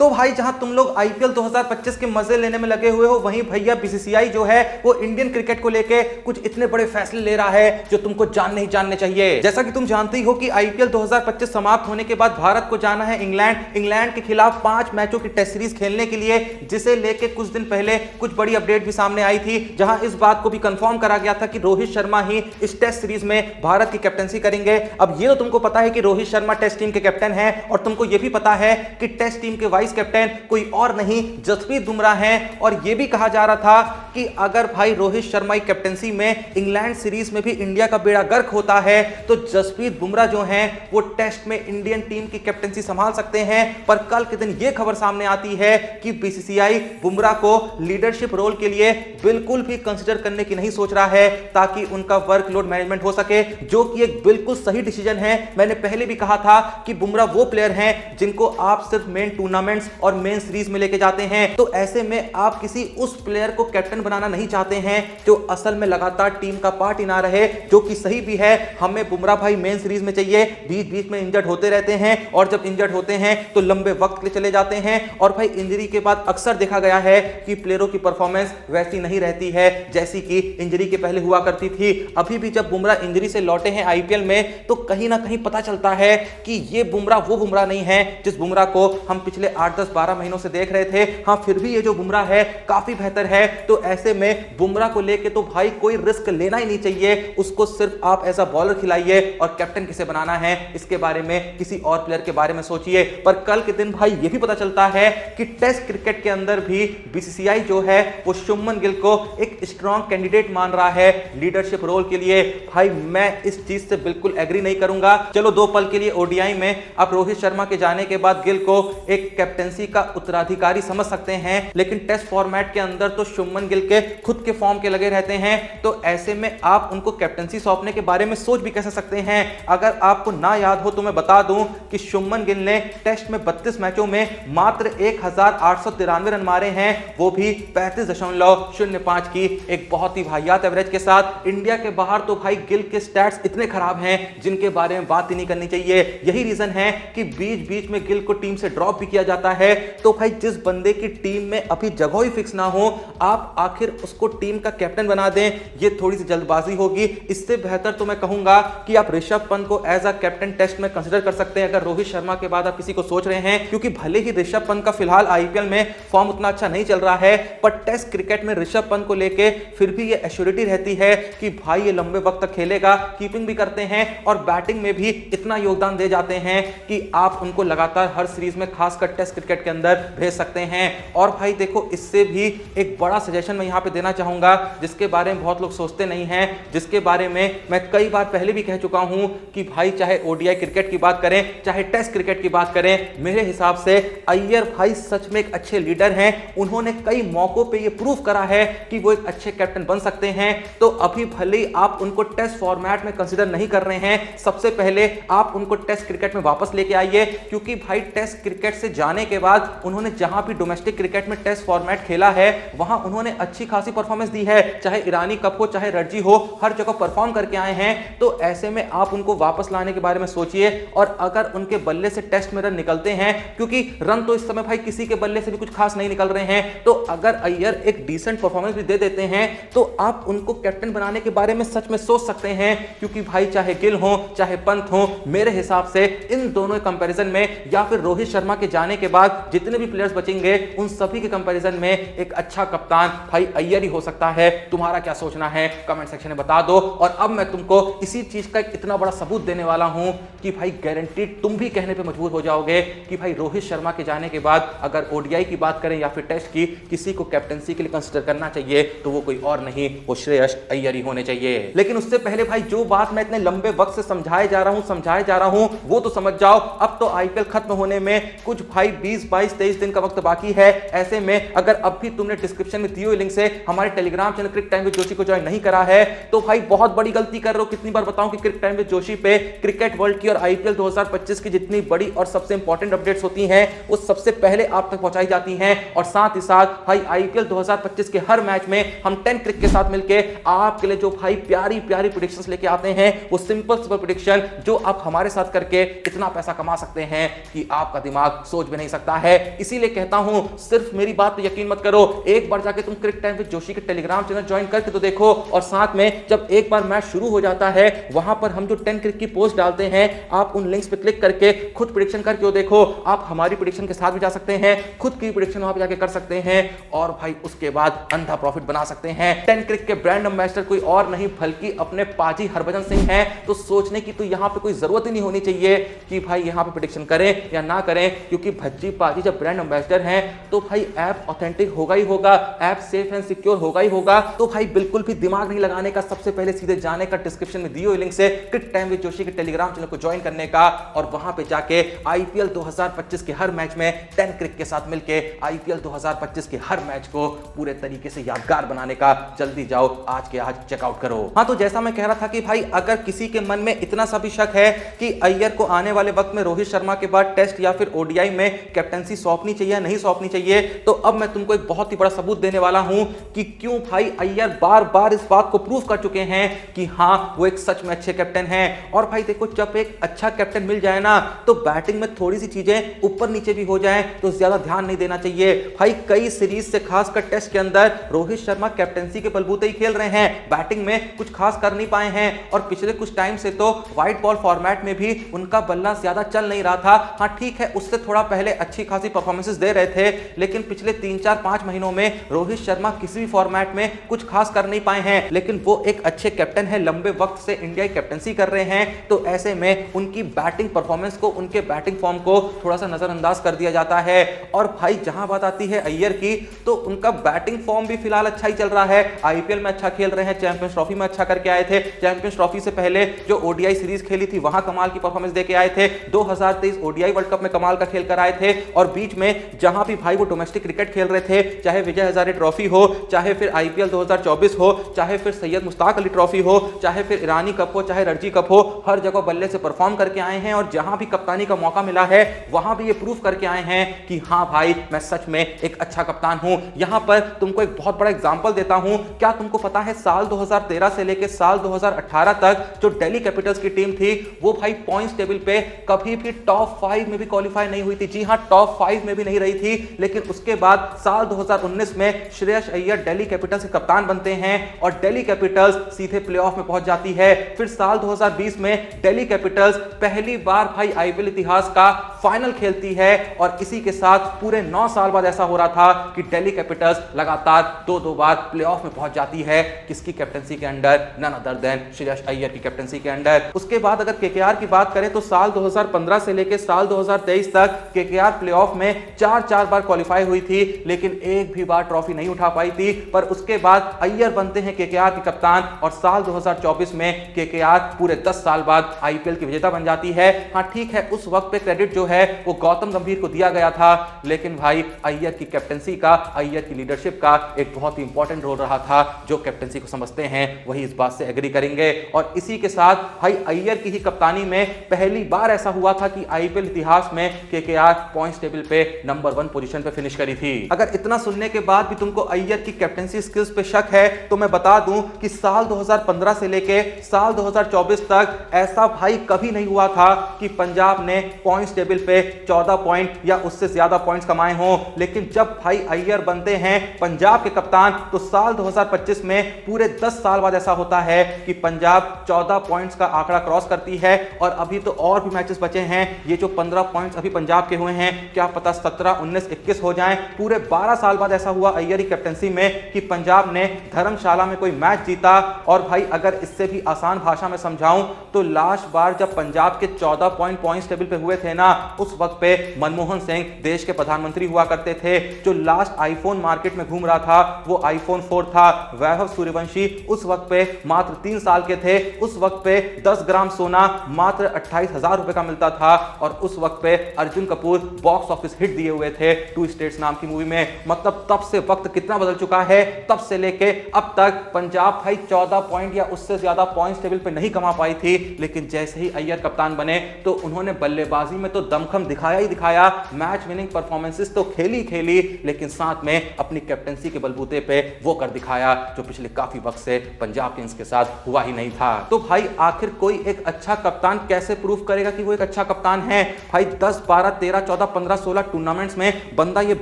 तो भाई जहां तुम लोग आईपीएल 2025 के मजे लेने में लगे हुए हो, वहीं भैया बीसीसीआई जो है वो इंडियन क्रिकेट को लेके कुछ इतने बड़े फैसले ले रहा है जो तुमको जानने चाहिए। जैसा कि तुम जानते ही हो कि आईपीएल 2025 समाप्त होने के बाद भारत को जाना है इंग्लैंड के खिलाफ 5 मैचों की टेस्ट सीरीज खेलने के लिए, जिसे लेके कुछ दिन पहले कुछ बड़ी अपडेट भी सामने आई थी, जहां इस बात को भी कंफर्म करा गया था कि रोहित शर्मा ही इस टेस्ट सीरीज में भारत की कैप्टनसी करेंगे। अब ये तो तुमको पता है कि रोहित शर्मा टेस्ट टीम के कैप्टन है, और तुमको ये भी पता है कि टेस्ट टीम के वाइस कैप्टन कोई और नहीं जसप्रीत बुमराह हैं। और यह भी कहा जा रहा था कि अगर भाई रोहित शर्मा की कैप्टनसी में इंग्लैंड सीरीज में भी इंडिया का बेड़ा गर्क होता है तो जसप्रीत बुमराह जो हैं वो टेस्ट में इंडियन टीम की कैप्टनसी संभाल सकते हैं। पर कल के दिन यह खबर सामने आती है कि बीसीसीआई बुमराह को लीडरशिप रोल के लिए बिल्कुल भी कंसीडर करने की नहीं सोच रहा है, ताकि उनका वर्कलोड मैनेजमेंट हो सके, जो कि एक बिल्कुल सही डिसीजन है। मैंने पहले भी कहा था कि बुमराह वो प्लेयर हैं जिनको आप सिर्फ मेन टूर्नामेंट्स और मेन सीरीज में लेके जाते हैं। तो ऐसे में आप किसी उस प्लेयर को कैप्टन बनाना नहीं चाहते हैं जो असल में लगातार टीम का पार्ट ही ना रहे, जो कि सही भी है। हमें बुमराह भाई मेन सीरीज में चाहिए, बीच बीच में इंजर्ड होते रहते हैं, और जब इंजर्ड होते हैं तो लंबे वक्त के लिए चले जाते हैं। और भाई इंजरी के बाद अक्सर देखा गया है कि प्लेयरों की परफॉर्मेंस वैसी नहीं रहती है जैसी कि इंजरी के पहले हुआ करती थी। अभी भी जब बुमराह इंजरी से लौटे हैं आईपीएल में, तो कहीं ना कहीं पता चलता है कि ये बुमराह वो बुमराह नहीं है जिस बुमराह को हम पिछले 8-10-12 महीनों से देख रहे थे। हाँ, फिर भी ये जो बुमराह है काफी बेहतर है। तो ऐसे में बुमराह को लेके तो भाई कोई रिस्क लेना ही नहीं चाहिए, उसको सिर्फ आप एज अ बॉलर खिलाइए, और कैप्टन किसे बनाना है इसके बारे में किसी और प्लेयर के बारे में सोचिए। पर कल के दिन भाई ये भी पता चलता है कि टेस्ट क्रिकेट के अंदर भी बीसीसीआई जो है वो शुभमन गिल को एक स्ट्रॉन्ग कैंडिडेट मान रहा है लीडरशिप रोल के लिए। भाई मैं इस चीज से बिल्कुल एग्री नहीं करूंगा। चलो 2 पल के लिए ओडीआई में आप रोहित शर्मा के जाने के बाद गिल को एक कैप्टनसी का उत्तराधिकारी समझ सकते हैं, लेकिन टेस्ट फॉर्मेट के अंदर तो शुभमन गिल के खुद के फॉर्म के लगे रहते हैं। तो ऐसे में आप उनको कैप्टनसी सौंपने के बारे में सोच भी कैसे सकते हैं। अगर आपको ना याद हो तो मैं बता दूं कि शुभमन गिल ने टेस्ट में 32 मैचों में मात्र 1893 रन मारे हैं, वो भी 35.05 की एक बहुत ही वाहियात एवरेज के साथ। इंडिया के बाहर तो भाई गिल के स्टैट्स इतने खराब हैं जिनके बारे में बात ही नहीं करनी चाहिए। यही रीजन है कि बीच बीच में गिल को टीम से ड्रॉप भी किया जाता है। तो भाई जिस बंदे की टीम में अभी जगह ही फिक्स ना हो, आप आखिर उसको टीम का कैप्टन बना दें, ये थोड़ी सी जल्दबाजी होगी। इससे बेहतर तो मैं कहूंगा कि आप ऋषभ पंत को एज अ कैप्टन टेस्ट में कंसीडर कर सकते हैं, अगर रोहित शर्मा के बाद आप किसी को सोच रहे हैं। क्योंकि भले ही ऋषभ पंत का फिलहाल आईपीएल में फॉर्म उतना अच्छा नहीं चल रहा है, पर टेस्ट क्रिकेट में ऋषभ पंत को लेके फिर भी ये एश्योरिटी रहती है कि भाई ये लंबे वक्त तक खेलेगा, कीपिंग भी करते हैं और बैटिंग में भी इतना योगदान दे जाते हैं कि आप उनको लगातार हर सीरीज में, खासकर टेस्ट क्रिकेट के अंदर भेज सकते हैं। और भाई देखो, इससे भी एक बड़ा सजेशन मैं यहां पे देना चाहूंगा, जिसके बारे में बहुत लोग सोचते नहीं हैं, जिसके बारे में मैं कई बार पहले भी कह चुका हूं कि भाई चाहे ओडीआई क्रिकेट की बात करें, चाहे टेस्ट क्रिकेट की बात करें, मेरे हिसाब से अय्यर भाई सच में एक अच्छे लीडर हैं। उन्होंने कई मौकों पे ये प्रूव करा है कि वो एक अच्छे कैप्टन बन सकते हैं। तो अभी भले ही आप उनको टेस्ट फॉर्मेट में कंसीडर नहीं कर रहे हैं, सबसे पहले आप उनको टेस्ट क्रिकेट में वापस लेके आइए, क्योंकि भाई टेस्ट क्रिकेट से जाने के बाद उन्होंने जहां भी डोमेस्टिक क्रिकेट में टेस्ट फॉर्मेट खेला है वहां उन्होंने अच्छी खासी परफॉर्मेंस दी है। चाहे ईरानी कप हो, चाहे रणजी हो, हर जगह परफॉर्म करके आए हैं। तो ऐसे में आप उनको वापस लाने के बारे में सोचिए। और अगर उनके बल्ले से टेस्ट में रन निकलते हैं, क्योंकि रन तो इस समय भाई किसी के बल्ले से भी कुछ खास नहीं निकल रहे हैं, तो अगर अय्यर एक डिसेंट परफॉर्मेंस भी दे देते हैं तो आप उनको कैप्टन बनाने के बारे में सच में सोच सकते हैं। क्योंकि भाई चाहे गिल हो, चाहे पंत हो, मेरे हिसाब से इन दोनों कंपैरिजन में, या फिर रोहित शर्मा के जाने के बाद जितने भी प्लेयर्स बचेंगे उन सभी के कंपैरिजन में एक अच्छा कप्तान भाई अय्यर ही हो सकता है। तुम्हारा क्या सोचना है कमेंट सेक्शन में बता दो। और अब मैं तुमको इसी चीज का एक इतना बड़ा सबूत देने वाला हूं कि भाई गारंटीड तुम भी कहने पे मजबूर हो जाओगे कि भाई रोहित शर्मा के जाने के बाद अगर ओडीआई की बात करें या फिर टेस्ट की, किसी को कैप्टनसी के लिए कंसीडर करना चाहिए तो वो कोई और नहीं, वो श्रेयस अय्यर ही होने चाहिए। लेकिन उससे पहले भाई जो बात मैं इतने लंबे वक्त से समझाए जा रहा हूं वो तो समझ जाओ। अब तो आईपीएल खत्म होने में कुछ भाई 20, 22, 23 दिन का वक्त बाकी है। ऐसे में अगर अब भी तुमने डिस्क्रिप्शन में दिए हुए लिंक से हमारे Telegram channel Crick time with Joshi को ज्वाइन नहीं करा है तो भाई बहुत बड़ी गलती कर रहे हो। कितनी बार बताऊं कि क्रिक टाइम विद जोशी पे क्रिकेट वर्ल्ड की और आईपीएल 2025 की जितनी बड़ी और सबसे इंपॉर्टेंट अपडेट्स होती हैं वो सबसे पहले आप तक पहुंचाई जाती हैं। और साथ ही साथ भाई आईपीएल 2025 के हर मैच में हम 10 क्रिक के साथ मिलकर आपके लिए जो भाई प्यारी प्यारी प्रेडिक्शंस लेके आते हैं, वो सिंपल प्रेडिक्शन जो आप हमारे साथ करके इतना पैसा कमा सकते हैं कि आपका दिमाग सोच भी नहीं सकता है। इसीलिए कहता हूं सिर्फ मेरी बात पे यकीन मत करो, एक बार जाके तुम क्रिक टाइम विद जोशी के टेलीग्राम चैनल ज्वाइन करके तो देखो, और साथ में जब एक बार मैच शुरू हो जाता है वहां पर हम जो 10 क्रिक की पोस्ट डालते हैं आप उन लिंक्स पे क्लिक करके खुद प्रेडिक्शन करके देखो। आप हमारी प्रेडिक्शन के साथ भी जा सकते हैं, खुद की प्रेडिक्शन वहां पे जाके कर सकते हैं और भाई उसके बाद अंधा प्रॉफिट बना सकते हैं। 10 क्रिक के ब्रांड एम्बेसडर कोई और नहीं बल्कि अपने पाजी हरभजन सिंह हैं। तो सोचने की तो यहां पे कोई जरूरत ही नहीं होनी चाहिए कि भाई यहां पे प्रेडिक्शन करें या ना करें, क्योंकि भज्जी पाजी जब ब्रांड एम्बेसडर हैं तो भाई ऐप ऑथेंटिक होगा ही होगा, ऐप सेफ एंड सिक्योर होगा ही होगा। तो भाई बिल्कुल भी दिमाग नहीं लगाने का, सबसे पहले सीधे जाने का डिस्क्रिप्शन में दिए हुए लिंक से क्रिक टाइम विद जोशी के टेलीग्राम चैनल को ज्वाइन करने का और वहां पे जाके आईपीएल 2025 के हर मैच में 10 क्रिक के साथ मिलके आईपीएल 2025 के हर मैच को पूरे तरीके से यादगार बनाने का जल्दी जाओ आज के आज चेकआउट करो। हाँ, तो जैसा मैं कह रहा था कि भाई अगर किसी के मन में इतना सा भी शक है कि अय्यर को आने वाले वक्त में रोहित शर्मा के बाद टेस्ट या फिर ओडीआई में कैप्टनसी सौंपनी चाहिए या नहीं सौंपनी चाहिए, तो अब मैं तुमको एक बहुत ही बड़ा सबूत देने वाला हूं कि क्यों भाई अय्यर बार बार इस बात को प्रूव कर चुके हैं कि हाँ वो एक सच में अच्छे कैप्टन हैं। और भाई देखो, जब एक अच्छा कैप्टन मिल जाए ना तो बैटिंग में थोड़ी सी चीजें ऊपर नीचे भी हो जाए तो ज्यादा ध्यान नहीं देना चाहिए। भाई कई सीरीज से खासकर टेस्ट के अंदर रोहित शर्मा कैप्टनसी के बलबूते ही खेल रहे हैं, बैटिंग में कुछ खास कर नहीं पाए हैं और पिछले कुछ टाइम से तो व्हाइट बॉल फॉर्मेट में भी उनका बल्ला ज्यादा चल नहीं रहा था। हाँ ठीक है, उससे थोड़ा पहले अच्छी खासी परफॉर्मेंसेस दे रहे थे, लेकिन पिछले 3-4-5 महीनों में रोहित शर्मा किसी भी फॉर्मेट में कुछ खास कर नहीं पाए हैं। लेकिन वो एक अच्छे कैप्टन है, लंबे वक्त से इंडिया की कैप्टनसी कर रहे हैं, तो ऐसे में उनकी बैटिंग परफॉर्मेंस को, उनके बैटिंग फॉर्म को थोड़ा सा नजरअंदाज कर दिया जाता है। और भाई जहां बात आती है अय्यर की, तो उनका बैटिंग फॉर्म भी फिलहाल अच्छा ही चल रहा है, आईपीएल में अच्छा खेल रहे हैं, चैंपियंस ट्रॉफी में अच्छा करके आए थे, चैंपियंस ट्रॉफी से पहले जो ओडीआई सीरीज खेली थी वहां कमाल की परफॉर्मेंस देके आए थे, 2023 ओडीआई वर्ल्ड कप में कमाल का खेल कर आए थे, और बीच में जहां भी भाई वो डोमेस्टिक क्रिकेट खेल रहे थे, चाहे विजय हजारे ट्रॉफी हो, चाहे फिर आईपीएल 2024 हो, चाहे फिर सैयद मुश्ताक अली ट्रॉफी हो, चाहे फिर ईरानी कप हो, चाहे रणजी कप हो, हर जगह बल्ले से परफॉर्म करके आए हैं। और जहां भी कप्तानी का मौका मिला है वहां भी ये प्रूव करके आए हैं कि हाँ भाई मैं सच में एक अच्छा कप्तान हूं। यहां पर तुमको एक बहुत बड़ा एग्जांपल देता हूं, क्या तुमको पता है साल 2013 से लेकर साल 2018 तक जो दिल्ली कैपिटल्स की टीम थी वो भाई पॉइंट्स टेबल पे कभी भी टॉप 5 में भी क्वालिफाई नहीं हुई थी। जी हां, टॉप 5 में भी नहीं रही थी, लेकिन उसके बाद साल 2019 में श्रेयस अय्यर दिल्ली कैपिटल्स के कप्तान बनते हैं और दिल्ली कैपिटल्स सीधे प्लेऑफ में पहुंच जाती है। फिर साल 2020 में दिल्ली कैपिटल्स पहली बार भाई आईपीएल इतिहास का फाइनल खेलती है और इसी के साथ पूरे 9 साल बाद ऐसा हो रहा था कि दिल्ली कैपिटल्स लगातार 2-2 बार प्लेऑफ में पहुंच जाती है। किसकी कैप्टनसी के under? None other than Shreyas Iyer की कैप्टनसी के अंडर। उसके बाद अगर केकेआर की बात करें तो साल 2015 से लेकर साल 2023 तक केकेआर प्लेऑफ में 4 बार क्वालिफाई हुई थी, लेकिन एक भी बार ट्रॉफी नहीं उठा पाई थी। पर उसके बाद अय्यर बनते हैं केकेआर के कप्तान और साल 2024 में केकेआर पूरे 10 साल बाद आईपीएल की विजेता बन जाती है। हाँ ठीक है, उस वक्त पे क्रेडिट जो है वो गौतम गंभीर को दिया गया था, लेकिन भाई अय्यर की कैप्टनसी का, अय्यर की लीडरशिप का एक बहुत ही इंपॉर्टेंट रोल रहा था। जो कैप्टनसी को समझते हैं वही इस बात से एग्री करेंगे। और इसी के साथ भाई अय्यर की ही कप्तानी में पहली बार ऐसा हुआ था कि आईपीएल इतिहास में केकेआर पॉइंट्स टेबल पे नंबर 1 पोजीशन पे फिनिश करी थी। अगर इतना सुनने के बाद भी तुमको अय्यर की कैप्टनसी स्किल्स पे शक है तो मैं बता दूं कि साल 2015 से लेके साल 2024 तक ऐसा भाई कभी नहीं हुआ था कि पंजाब ने पॉइंट्स टेबल पे 14 पॉइंट या उससे ज्यादा पॉइंट्स कमाए हों। लेकिन जब भाई अय्यर बनते हैं पंजाब के कप्तान तो साल 2025 में पूरे 10 साल बाद ऐसा होता है कि पंजाब 14 पॉइंट्स का आंकड़ा क्रॉस करती है। और अभी तो और भी मैचेस बचे हैं, ये जो 15 पॉइंट्स अभी पंजाब के हुए हैं, क्या पता 17, 19, 21 हो जाएं। पूरे 12 साल बाद ऐसा हुआ अय्यर की कैप्टनसी में कि पंजाब ने धर्मशाला में कोई मैच जीता। और भाई अगर इससे भी आसान भाषा में समझाऊं तो लास्ट बार जब पंजाब के 14 पॉइंट पॉइंट्स टेबल पे हुए थे ना, उस वक्त पे मनमोहन सिंह देश के प्रधानमंत्री हुआ करते थे। जो लास्ट आईफोन मार्केट में घूम रहा था वो आईफोन 4 था। वैभव सूर्यवंशी उस वक्त पे मात्र 3 साल के थे। उस वक्त पे 10 ग्राम सोना मात्र 28,000 रुपए का मिलता था। और उस वक्त पे Arjun Kapoor box office hit दिए हुए थे टू स्टेट्स नाम की मूवी में। मतलब तब से वक्त कितना बदल चुका है, तब से लेके अब तक पंजाब भाई 14 पॉइंट या उससे ज्यादा पॉइंट्स टेबल पे नहीं कमा पाई थी। लेकिन जैसे ही अय्यर कप्तान बने तो उन्होंने बल्लेबाजी में तो दमखम दिखाया ही दिखाया, मैच विनिंग परफॉर्मेंसेस तो खेली, लेकिन साथ में अपनी कैप्टनसी के बलबूते पे वो कर दिखाया जो पिछले काफी वक्त से पंजाब किंग्स के साथ हुआ ही नहीं था। तो भाई आखिर कोई एक अच्छा कप्तान कैसे प्रूव करेगा कि वो एक अच्छा कप्तान है? भाई 10, 12, 13, 14, 15, 16 टूर्नामेंट्स में बंदा ये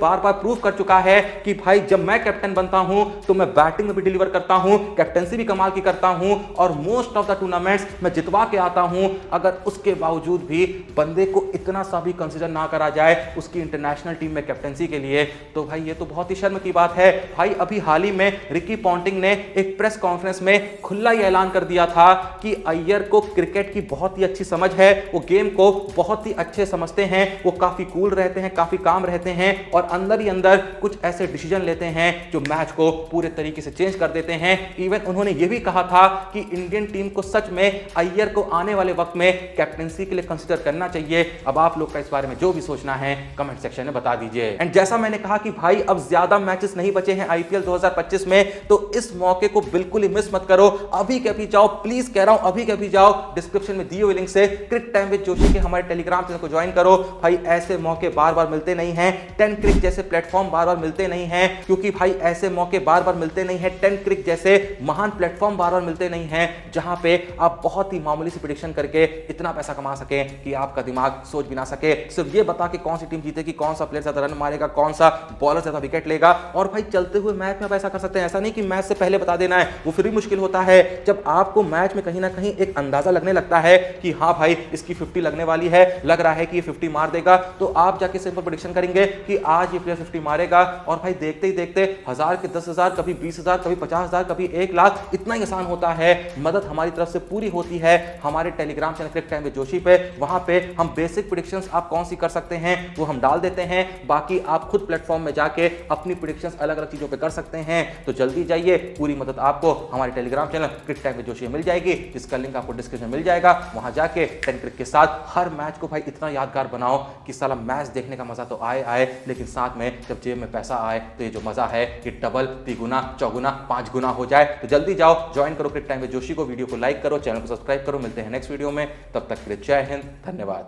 बार बार प्रूव कर चुका है कि भाई जब मैं कैप्टन बनता हूं तो मैं बैटिंग में भी डिलीवर करता हूं, कैप्टनसी भी कमाल की करता हूं और मोस्ट ऑफ द टूर्नामेंट्स मैं जितवा के आता हूं। अगर उसके बावजूद भी बंदे को इतना सा भी कंसीडर ना करा जाए उसकी इंटरनेशनल टीम में कैप्टनसी के लिए, तो भाई ये तो बहुत ही शर्म की बात है। भाई अभी हाल ही में रिकी पॉन्टिंग ने एक प्रेस कॉन्फ्रेंस में खुला ही ऐलान कर दिया था कि अय्यर को क्रिकेट की बहुत ही अच्छी समझ है, वो गेम को बहुत ही अच्छे समझते हैं, वो काफी कूल रहते हैं, काफी काम रहते हैं और अंदर ही अंदर कुछ ऐसे डिसीजन लेते हैं जो मैच को पूरे तरीके से चेंज कर देते हैं। इवन उन्होंने ये भी कहा था कि इंडियन टीम को सच में अय्यर को आने वाले वक्त में कैप्टनसी के लिए कंसीडर करना चाहिए। अब आप लोग का इस बारे में जो भी सोचना है कमेंट सेक्शन में बता दीजिए। एंड जैसा मैंने कहा कि भाई अब ज्यादा मैचेस नहीं बचे हैं आईपीएल 2025 में, तो इस मौके को बिल्कुल ही मिस मत करो। अभी के अभी जाओ, प्लीज कह रहा हूं, अभी के अभी जाओ, डिस्क्रिप्शन में दिए हुए लिंक से क्रिक टाइम विद जोशी के हमारे टेलीग्राम चैनल को ज्वाइन करो। भाई ऐसे मौके बार बार मिलते नहीं हैं, 10 क्रिक जैसे प्लेटफॉर्म बार बार मिलते नहीं हैं, क्योंकि भाई ऐसे मौके बार बार मिलते नहीं हैं, 10 क्रिक जैसे महान प्लेटफॉर्म बार बार मिलते नहीं हैं जहां पे आप बहुत ही मामूली सी प्रेडिक्शन करके इतना पैसा कमा सकें कि आपका दिमाग सोच भी ना सके। सिर्फ ये बता के कौन सी टीम जीतेगी, कौन सा प्लेयर ज्यादा रन मारेगा, कौन सा बॉलर ज्यादा विकेट लेगा। और भाई चलते हुए मैच में आप ऐसा कर सकते हैं, ऐसा नहीं कि मैच से पहले बता देना है, वो फिर भी मुश्किल होता है। जब आपको मैच में कहीं ना कहीं एक अंदाजा लगने लगता है कि हाँ भाई इसकी 50 लगने वाली है, लग रहा है कि ये 50 मार देगा, तो आप जाके सिंपल प्रेडिक्शन करेंगे कि आज ये प्लेयर 50 मारेगा। और भाई देखते ही देखते 1000 के 10,000, कभी 20,000, कभी 50,000, कभी 1 लाख, इतना ही आसान होता है। मदद हमारी तरफ से पूरी होती है हमारे Telegram channel Crick time with Joshi पे। वहां पे हम बेसिक प्रेडिक्शंस आप कौन सी कर सकते हैं वो हम डाल देते हैं, बाकी आप खुद प्लेटफॉर्म में जाके अपनी प्रेडिक्शंस अलग अलग चीजों पे कर सकते हैं। तो जल्दी जाइए, पूरी मदद आपको हमारे Telegram channel Crick time with Joshi मिल जाएगी, जिसका लिंक आपको डिस्क्रिप्शन में मिल जाएगा। वहां जाके 10 क्रिक के साथ हर मैच को भाई इतना यादगार बनाओ कि साला मैच देखने का मजा तो आए लेकिन साथ में जब जेब में पैसा आए तो ये जो मजा है ये डबल, तिगुना, चौगुना, 5 गुना हो जाए। तो जल्दी जाओ, ज्वाइन करो क्रिक टाइम विद जोशी को, वीडियो को लाइक करो, चैनल को सब्सक्राइब करो। मिलते हैं नेक्स्ट वीडियो में, तब तक के लिए जय हिंद, धन्यवाद।